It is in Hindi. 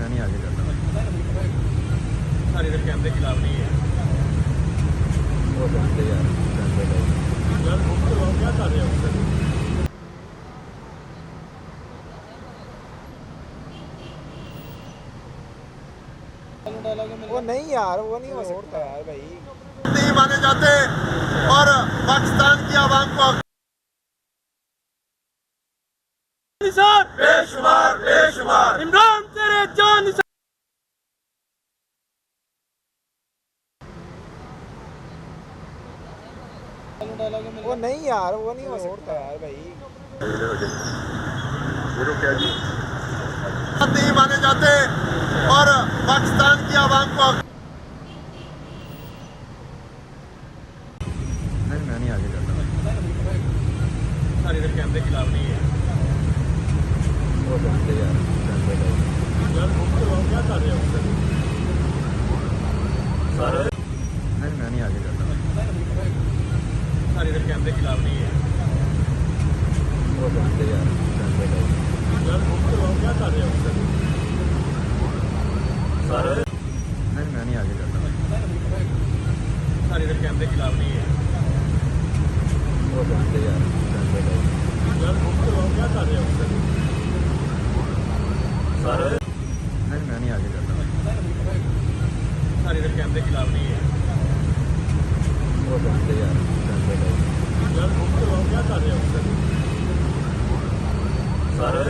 मैं नहीं आगे जाता। सारे इधर कैमरे के खिलाफ नहीं है। वो जानते यार, जानते लोग। यार बुक करवाओ, क्या कर रहे हो सर? वो नहीं यार, वो नहीं हो सकता यार भाई। नहीं माने जाते और पाकिस्तान की आवाम को बेशुमार बेशुमार इमरान तेरे जान वो नहीं यार, वो नहीं हो सकता यार भाई। नहीं माने जाते और पाकिस्तान की आवाम को नहीं मैं नहीं आगे जाता। सारे इधर कैमरे के खिलाफ नहीं है। वो जानते यार, जानते लोग। यार बुक करवाओ, क्या कर रहे हो सर? सारे नहीं मैं नहीं आगे जाता। सारे इधर कैमरे के खिलाफ नहीं है। वो जानते यार, जानते लोग। यार बुक करवाओ, क्या कर रहे हो सर? सारे नहीं मैं नहीं आगे जाता। सारे इधर कैमरे के खिलाफ नहीं है। वो जानते यार, जानते लोग। यार बुक करवाओ, क्या कर रहे हो सर? सारे नहीं मैं नहीं आगे जाता। सारे इधर कैमरे के खिलाफ नहीं है। वो जानते यार, जानते लोग। यार बुक करवाओ, क्या कर रहे हो सर? सारे